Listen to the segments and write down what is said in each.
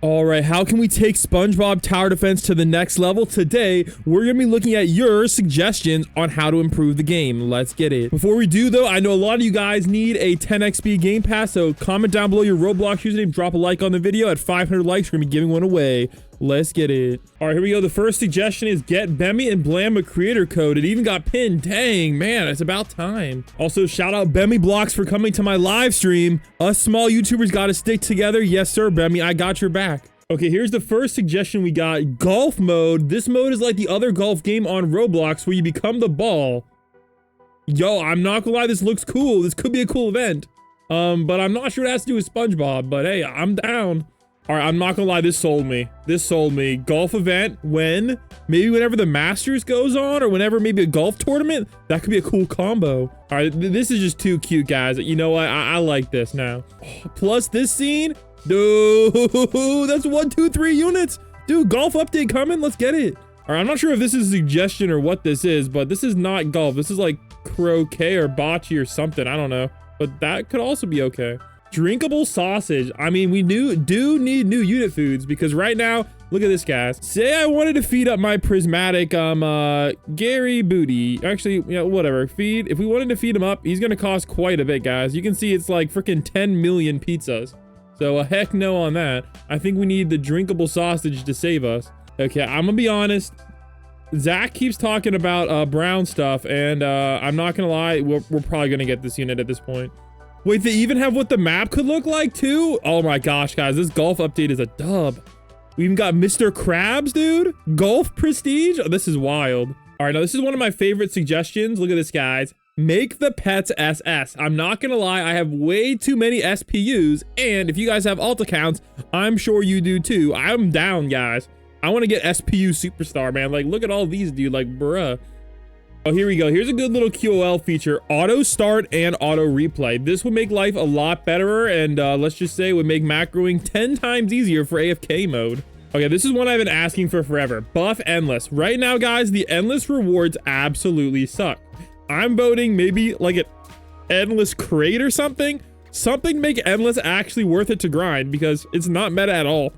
All right, how can we take SpongeBob Tower Defense to the next level? Today, we're gonna be looking at your suggestions on how to improve the game. Let's get it. Before we do though, I know a lot of you guys need a 10x speed game pass, so comment down below your Roblox username, drop a like on the video. At 500 likes, we're gonna be giving one away. Let's get it. All right, here we go. The first suggestion is get Bemmy and Blam a creator code. It even got pinned. Dang, man, it's about time. Also, shout out Bemmy Blocks for coming to my live stream. Us small YouTubers gotta stick together. Yes, sir, Bemmy, I got your back. Okay, here's the first suggestion we got. Golf mode. This mode is like the other golf game on Roblox where you become the ball. Yo, I'm not gonna lie, this looks cool. This could be a cool event. But I'm not sure what it has to do with SpongeBob, but hey, I'm down. All right, I'm not gonna lie, this sold me. This sold me. Golf event when? Maybe whenever the Masters goes on or whenever maybe a golf tournament? That could be a cool combo. All right, this is just too cute, guys. You know what? I like this now. Plus this scene, dude, that's 1, 2, 3 units. Dude, golf update coming. Let's get it. All right, I'm not sure if this is a suggestion or what this is, but this is not golf. This is like croquet or bocce or something. I don't know, but that could also be okay. Drinkable sausage. I mean, we do need new unit foods because right now, look at this, guys. Say I wanted to feed up my prismatic, Gary Booty. Actually, you know, whatever. If we wanted to feed him up, he's gonna cost quite a bit, guys. You can see it's like freaking 10 million pizzas. So a heck no on that. I think we need the drinkable sausage to save us. Okay, I'm gonna be honest. Zach keeps talking about brown stuff, and I'm not gonna lie, we're probably gonna get this unit at this point. Wait, they even have what the map could look like too? Oh my gosh, guys, this golf update is a dub. We even got Mr. Krabs, dude. Golf prestige. Oh, this is wild. All right, now this is one of my favorite suggestions. Look at this, guys. Make the pets SS. I'm not gonna lie, I have way too many SPUs, and if you guys have alt accounts, I'm sure you do too. I'm down, guys. I want to get SPU superstar, man. Like, look at all these, dude. Like, bruh. Oh, here we go. Here's a good little QOL feature. Auto start and auto replay. This would make life a lot better, and let's just say it would make macroing 10 times easier for AFK mode. Okay, this is one I've been asking for forever. Buff endless. Right now, guys, the endless rewards absolutely suck. I'm voting maybe like an endless crate or something. Something to make endless actually worth it to grind because it's not meta at all.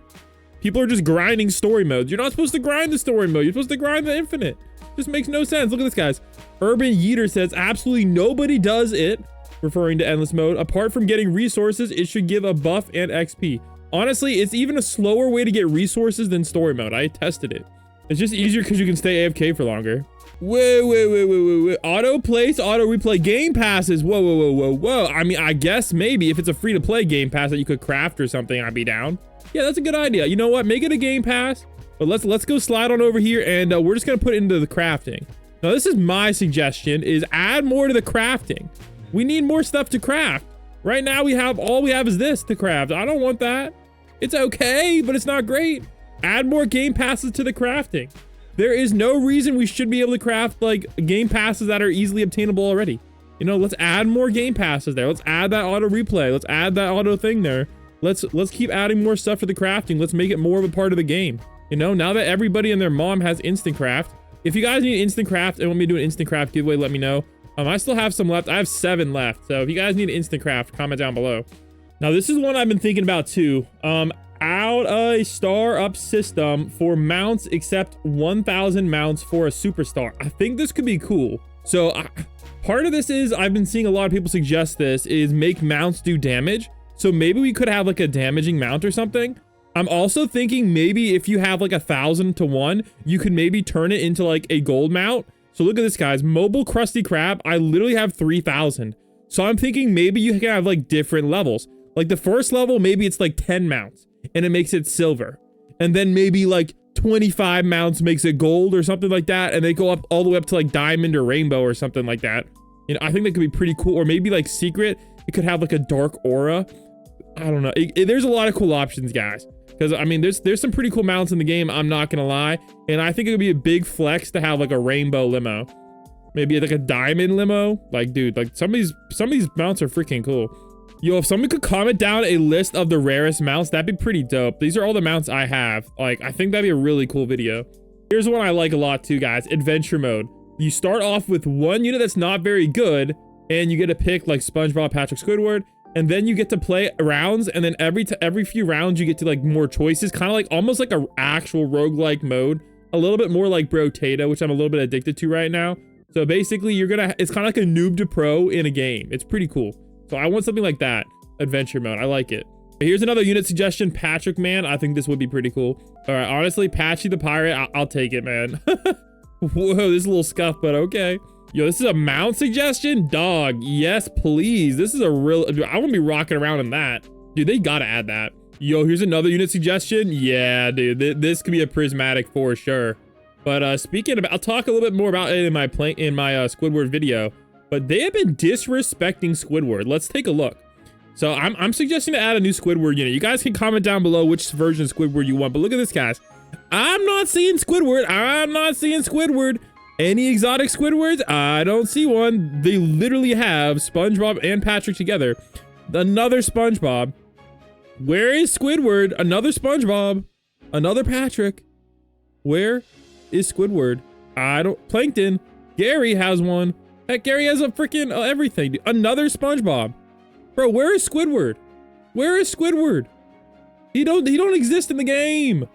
People are just grinding story modes. You're not supposed to grind the story mode. You're supposed to grind the infinite. Just makes no sense. Look at this, guys. Urban Yeeter says absolutely nobody does it, referring to endless mode. Apart from getting resources, it should give a buff and XP. Honestly, it's even a slower way to get resources than story mode. I tested it. It's just easier because you can stay AFK for longer. Wait. Auto place, auto replay game passes. Whoa. I mean, I guess maybe if it's a free to play game pass that you could craft or something, I'd be down. Yeah, that's a good idea. You know what? Make it a game pass. But let's go slide on over here, and we're just gonna put it into the crafting. Now, this is my suggestion: is add more to the crafting. We need more stuff to craft. Right now, all we have is this to craft. I don't want that. It's okay, but it's not great. Add more game passes to the crafting. There is no reason we should be able to craft like game passes that are easily obtainable already. You know, let's add more game passes there. Let's add that auto replay. Let's add that auto thing there. Let's keep adding more stuff to the crafting. Let's make it more of a part of the game. You know, now that everybody and their mom has instant craft, if you guys need instant craft and want me to do an instant craft giveaway, let me know. I still have some left. I have 7 left. So if you guys need an instant craft, comment down below. Now, this is one I've been thinking about too. Out a star up system for mounts, except 1,000 mounts for a superstar. I think this could be cool. So part of this is I've been seeing a lot of people suggest this is make mounts do damage. So maybe we could have like a damaging mount or something. I'm also thinking maybe if you have like 1,000 to 1, you could maybe turn it into like a gold mount. So look at this, guys. Mobile Krusty Krab, I literally have 3,000. So I'm thinking maybe you can have like different levels. Like the first level, maybe it's like 10 mounts and it makes it silver. And then maybe like 25 mounts makes it gold or something like that. And they go up all the way up to like diamond or rainbow or something like that. You know, I think that could be pretty cool. Or maybe like secret, it could have like a dark aura. I don't know. There's a lot of cool options, guys. Because, I mean, there's some pretty cool mounts in the game, I'm not gonna lie. And I think it would be a big flex to have, like, a rainbow limo. Maybe, like, a diamond limo. Like, dude, like, some of these mounts are freaking cool. Yo, if someone could comment down a list of the rarest mounts, that'd be pretty dope. These are all the mounts I have. Like, I think that'd be a really cool video. Here's one I like a lot, too, guys. Adventure mode. You start off with one unit that's not very good, and you get to pick, like, SpongeBob, Patrick, Squidward. and then you get to play rounds, and then every few rounds you get to like more choices, kind of like almost like a actual roguelike mode, a little bit more like Brotato, which I'm a little bit addicted to right now. So basically it's kind of like a noob to pro in a game. It's pretty cool. So I want something like that, adventure mode. I like it. Here's another unit suggestion, Patrick Man. I think this would be pretty cool. All right, honestly, Patchy the Pirate, I'll take it, man. Whoa, this is a little scuff, but okay. Yo, this is a mount suggestion? Dog, yes, please. This is a real, I want to be rocking around in that. Dude, they gotta add that. Yo, here's another unit suggestion. Yeah, dude, this could be a prismatic for sure. But speaking of, I'll talk a little bit more about it in my Squidward video. But they have been disrespecting Squidward. Let's take a look. So I'm suggesting to add a new Squidward unit. You guys can comment down below which version of Squidward you want. But look at this, guys. I'm not seeing Squidward. I'm not seeing Squidward. Any exotic Squidwards? I don't see one. They literally have SpongeBob and Patrick together. Another SpongeBob. Where is Squidward? Another SpongeBob. Another Patrick. Where is Squidward? Plankton. Gary has one. Heck, Gary has a freaking everything. Another SpongeBob. Bro, where is Squidward? Where is Squidward? He don't exist in the game.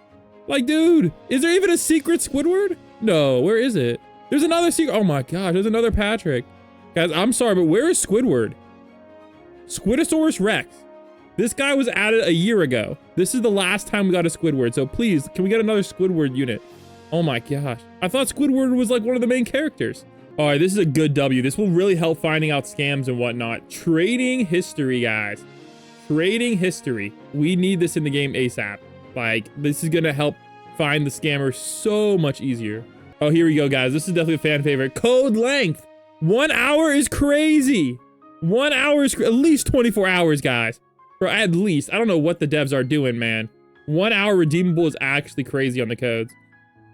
Like, dude, is there even a secret Squidward? No, where is it? There's another secret. Oh my gosh, there's another Patrick. Guys, I'm sorry, but where is Squidward? Squidosaurus Rex. This guy was added a year ago. This is the last time we got a Squidward. So please, can we get another Squidward unit? Oh my gosh. I thought Squidward was like one of the main characters. All right, this is a good W. This will really help finding out scams and whatnot. Trading history, guys. Trading history. We need this in the game ASAP. Like, this is gonna help find the scammer so much easier. Oh, here we go, guys. This is definitely a fan favorite. Code length. 1 hour is crazy. 1 hour is at least 24 hours, guys. Bro, at least. I don't know what the devs are doing, man. 1 hour redeemable is actually crazy on the codes.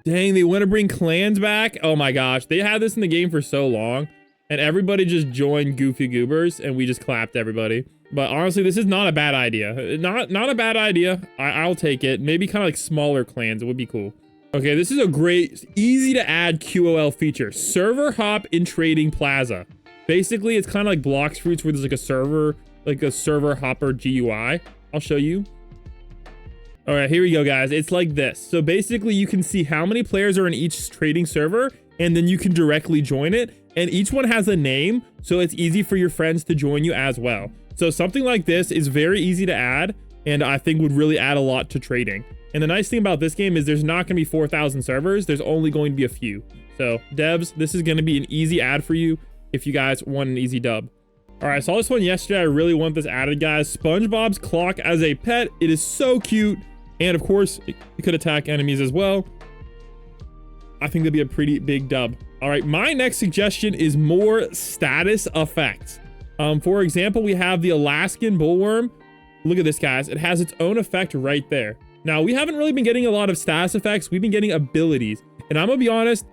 Dang, they want to bring clans back? Oh my gosh. They had this in the game for so long, and everybody just joined Goofy Goobers, and we just clapped everybody. But honestly, this is not a bad idea. Not a bad idea. I'll take it. Maybe kind of like smaller clans. It would be cool. Okay, this is a great, easy to add QOL feature. Server hop in Trading Plaza. Basically, it's kind of like Blocks Fruits where there's like a server hopper GUI. I'll show you. All right, here we go, guys. It's like this. So basically, you can see how many players are in each trading server, and then you can directly join it. And each one has a name, so it's easy for your friends to join you as well. So something like this is very easy to add, and I think would really add a lot to trading. And the nice thing about this game is there's not going to be 4,000 servers. There's only going to be a few. So devs, this is going to be an easy add for you if you guys want an easy dub. All right, I saw this one yesterday. I really want this added, guys. SpongeBob's clock as a pet. It is so cute. And of course, it could attack enemies as well. I think that'd be a pretty big dub. All right, my next suggestion is more status effects. For example, we have the Alaskan bullworm. Look at this, guys. It has its own effect right there. Now, we haven't really been getting a lot of status effects. We've been getting abilities. And I'm gonna be honest,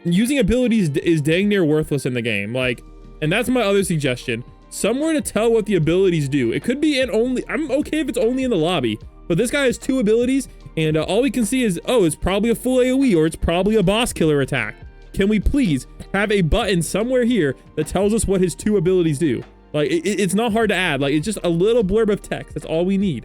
using abilities is dang near worthless in the game. Like, and that's my other suggestion. Somewhere to tell what the abilities do. It could be I'm okay if it's only in the lobby. But this guy has 2 abilities, and all we can see is, oh, it's probably a full AoE, or it's probably a boss killer attack. Can we please have a button somewhere here that tells us what his 2 abilities do? Like, it's not hard to add. Like, it's just a little blurb of text. That's all we need.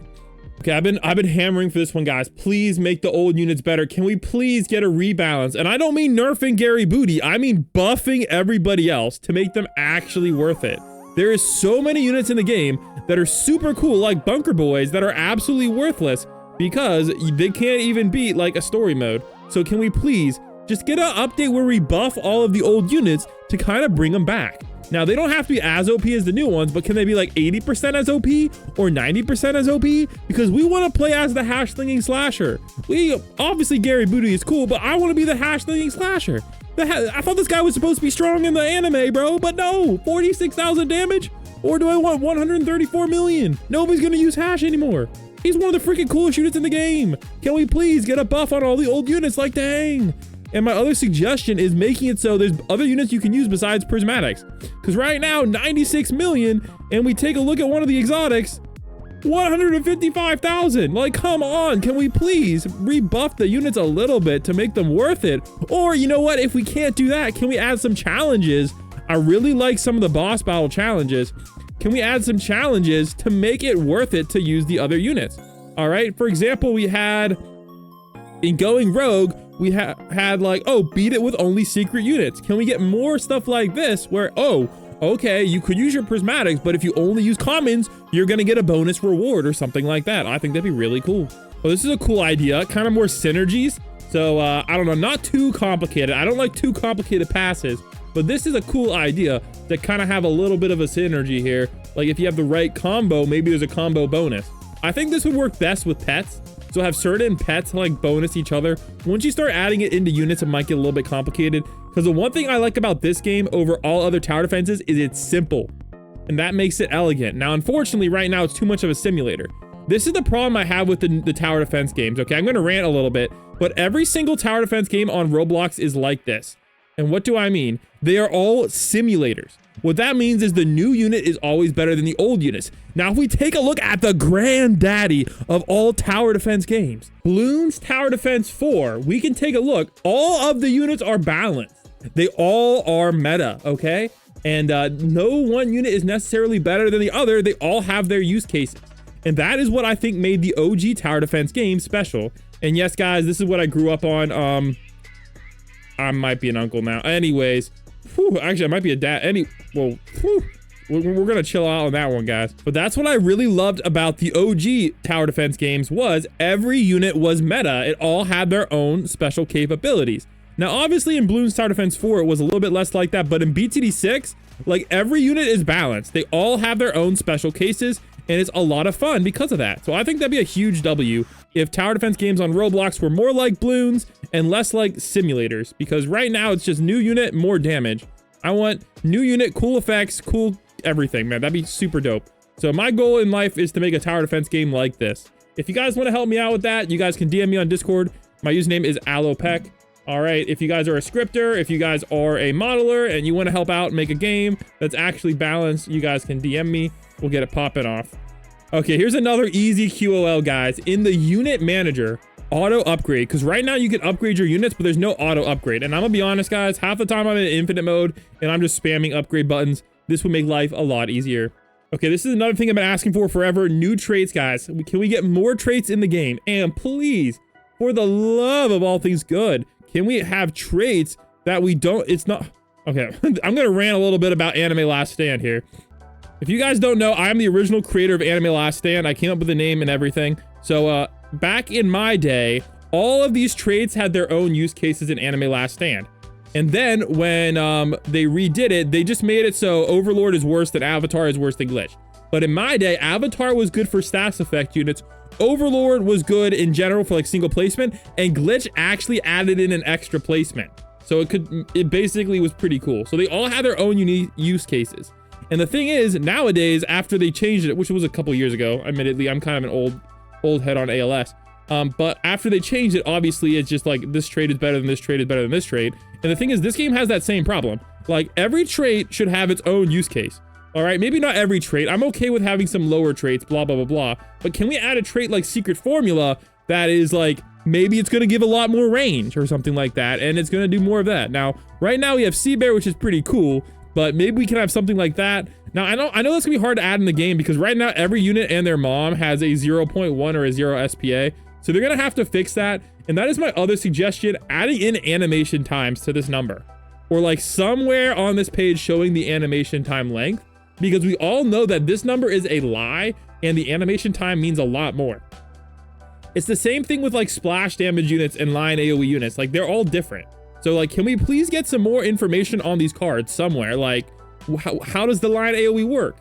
Okay, I've been hammering for this one, guys. Please make the old units better. Can we please get a rebalance? And I don't mean nerfing Gary Booty. I mean buffing everybody else to make them actually worth it. There is so many units in the game that are super cool, like Bunker Boys, that are absolutely worthless because they can't even beat like a story mode. So can we please just get an update where we buff all of the old units to kind of bring them back? Now, they don't have to be as OP as the new ones, but can they be like 80% as OP or 90% as OP? Because we want to play as the hash-slinging slasher. Obviously, Gary Booty is cool, but I want to be the hash-slinging slasher. I thought this guy was supposed to be strong in the anime, bro, but no, 46,000 damage? Or do I want 134 million? Nobody's gonna use hash anymore. He's one of the freaking coolest units in the game. Can we please get a buff on all the old units? Like, dang. And my other suggestion is making it so there's other units you can use besides prismatics. Because right now, 96 million, and we take a look at one of the exotics, 155,000. Like, come on, can we please rebuff the units a little bit to make them worth it? Or, you know what, if we can't do that, can we add some challenges? I really like some of the boss battle challenges. can we add some challenges to make it worth it to use the other units? All right, for example, we had in going rogue, we had like, oh, beat it with only secret units. Can we get more stuff like this where, oh, okay, you could use your prismatics, but if you only use commons, you're gonna get a bonus reward or something like that. I think that'd be really cool. Well, this is a cool idea, kind of more synergies. So I don't know, not too complicated. I don't like too complicated passes, but this is a cool idea to kind of have a little bit of a synergy here. Like if you have the right combo, maybe there's a combo bonus. I think this would work best with pets. So have certain pets like bonus each other. Once you start adding it into units, it might get a little bit complicated. Because the one thing I like about this game over all other tower defenses is it's simple. And that makes it elegant. Now, unfortunately, right now, it's too much of a simulator. This is the problem I have with the tower defense games. Okay, I'm going to rant a little bit. But every single tower defense game on Roblox is like this. And what do I mean? They are all simulators. What that means is the new unit is always better than the old units. Now, if we take a look at the granddaddy of all tower defense games, Bloons Tower Defense 4, we can take a look. All of the units are balanced. They all are meta, okay? And no one unit is necessarily better than the other. They all have their use cases. And that is what I think made the OG tower defense game special. And yes, guys, this is what I grew up on. I might be an uncle now. Anyways, actually, I might be a dad. We're gonna chill out on that one, guys. But that's what I really loved about the OG tower defense games was every unit was meta. It all had their own special capabilities. Now, obviously, in Bloons Tower Defense 4, it was a little bit less like that, but in BTD 6, like, every unit is balanced. They all have their own special cases, and it's a lot of fun because of that. So I think that'd be a huge W if tower defense games on Roblox were more like Bloons and less like simulators, because right now it's just new unit, more damage. I want new unit, cool effects, cool everything, man. That'd be super dope. So my goal in life is to make a tower defense game like this. If you guys want to help me out with that, you guys can DM me on Discord. My username is AlloPeck. All right, if you guys are a scripter, if you guys are a modeler and you want to help out make a game that's actually balanced, you guys can DM me. We'll get it popping off. Okay, here's another easy QOL, guys. In the unit manager, auto upgrade, because right now you can upgrade your units, but there's no auto upgrade. And I'm gonna be honest, guys, half the time I'm in infinite mode and I'm just spamming upgrade buttons. This would make life a lot easier. Okay, this is another thing I've been asking for forever. New traits, guys. Can we get more traits in the game? And please, for the love of all things good, can we have traits that we don't, it's not, okay, I'm gonna rant a little bit about Anime Last Stand here. If you guys don't know, I'm the original creator of Anime Last Stand. I came up with the name and everything. So back in my day, all of these traits had their own use cases in Anime Last Stand. And then when they redid it, they just made it so Overlord is worse than Avatar is worse than Glitch. But in my day, Avatar was good for stats effect units. Overlord was good in general for like single placement, and Glitch actually added in an extra placement. So it basically was pretty cool. So they all had their own unique use cases. And the thing is, nowadays, after they changed it, which was a couple years ago, admittedly, I'm kind of an old head on ALS. But after they changed it, obviously, it's just like this trait is better than this trait is better than this trait. And the thing is, this game has that same problem. Like every trait should have its own use case. All right, maybe not every trait. I'm okay with having some lower traits, blah, blah, blah, blah. But can we add a trait like Secret Formula that is like, maybe it's going to give a lot more range or something like that, and it's going to do more of that. Now, right now we have Sea Bear, which is pretty cool, but maybe we can have something like that. Now, I know that's going to be hard to add in the game because right now every unit and their mom has a 0.1 or a 0 SPA. So they're going to have to fix that. And that is my other suggestion, adding in animation times to this number. Or like somewhere on this page showing the animation time length. Because we all know that this number is a lie and the animation time means a lot more. It's the same thing with like splash damage units and line AoE units. Like they're all different. So like, can we please get some more information on these cards somewhere? Like how does the line AoE work?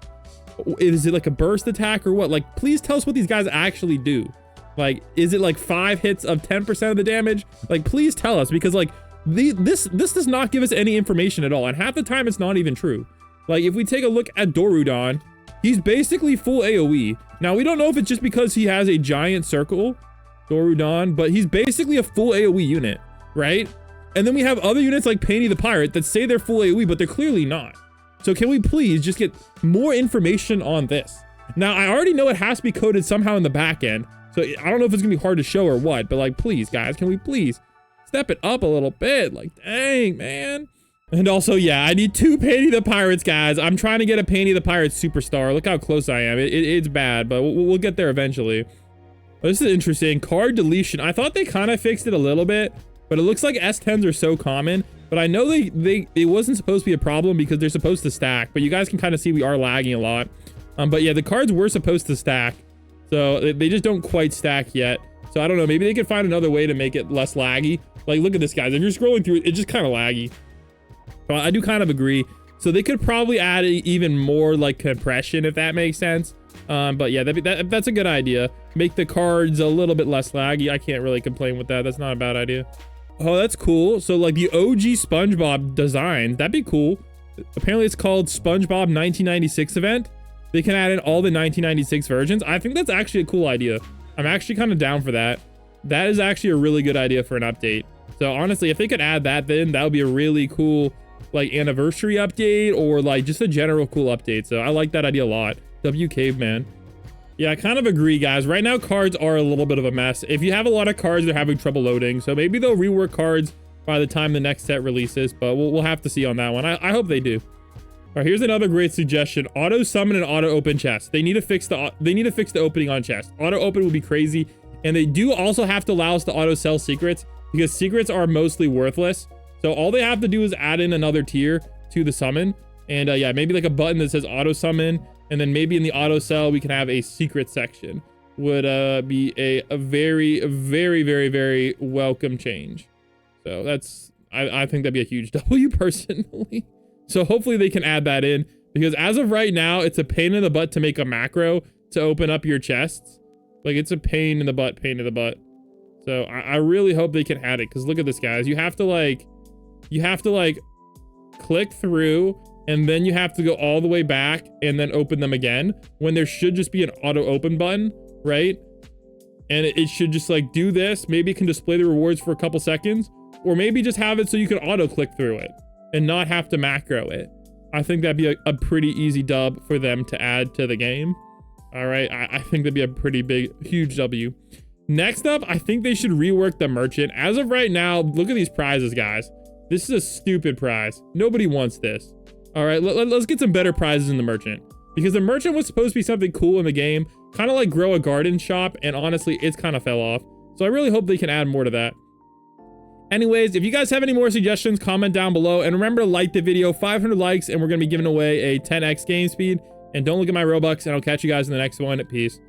Is it like a burst attack or what? Like, please tell us what these guys actually do. Like, is it like 5 hits of 10% of the damage? Like, please tell us, because like this does not give us any information at all. And half the time it's not even true. Like if we take a look at Dorudon, he's basically full AoE. Now we don't know if it's just because he has a giant circle, Dorudon, but he's basically a full AoE unit, right? And then we have other units like Painty the Pirate that say they're full AoE, but they're clearly not. So can we please just get more information on this? Now I already know it has to be coded somehow in the back end. So I don't know if it's gonna be hard to show or what, but like, please guys, can we please step it up a little bit? Like, dang, man. And also, yeah, I need 2 Painting the Pirates, guys. I'm trying to get a Painting the Pirates superstar. Look how close I am. It's bad, but we'll get there eventually. This is interesting. Card deletion. I thought they kind of fixed it a little bit, but it looks like S10s are so common. But I know it wasn't supposed to be a problem because they're supposed to stack. But you guys can kind of see we are lagging a lot. But yeah, the cards were supposed to stack. So they just don't quite stack yet. So I don't know. Maybe they could find another way to make it less laggy. Like, look at this, guys. If you're scrolling through it, it's just kind of laggy. Well, I do kind of agree. So they could probably add even more like compression, if that makes sense. But yeah, that's a good idea. Make the cards a little bit less laggy. I can't really complain with that. That's not a bad idea. Oh, that's cool. So like the OG SpongeBob design, that'd be cool. Apparently it's called SpongeBob 1996 event. They can add in all the 1996 versions. I think that's actually a cool idea. I'm actually kind of down for that. That is actually a really good idea for an update. So honestly, if they could add that, then that would be a really cool like anniversary update or like just a general cool update. So I like that idea a lot. W Caveman. Yeah, I kind of agree, guys. Right now, cards are a little bit of a mess. If you have a lot of cards, they're having trouble loading. So maybe they'll rework cards by the time the next set releases, but we'll have to see on that one. I hope they do. All right, here's another great suggestion. Auto summon and auto open chest. They need to fix the opening on chest. Auto open would be crazy. And they do also have to allow us to auto sell secrets because secrets are mostly worthless. So all they have to do is add in another tier to the summon. And yeah, maybe like a button that says auto summon. And then maybe in the auto sell, we can have a secret section. Would be a very, very, very, very welcome change. So that's, I think that'd be a huge W personally. So hopefully they can add that in because as of right now, it's a pain in the butt to make a macro to open up your chests. Like it's a pain in the butt. So I really hope they can add it because look at this, guys. You have to like click through and then you have to go all the way back and then open them again when there should just be an auto open button, right? And it should just like do this. Maybe it can display the rewards for a couple seconds or maybe just have it so you can auto click through it and not have to macro it. I think that'd be a pretty easy dub for them to add to the game. All right, I think that'd be a pretty big, huge W. Next up, I think they should rework the merchant. As of right now, look at these prizes, guys. This is a stupid prize. Nobody wants this. All right, let's get some better prizes in the merchant because the merchant was supposed to be something cool in the game, kind of like grow a garden shop, and honestly, it's kind of fell off. So I really hope they can add more to that. Anyways, if you guys have any more suggestions, comment down below. And remember to like the video, 500 likes, and we're going to be giving away a 10x game speed. And don't look at my Robux, and I'll catch you guys in the next one. Peace.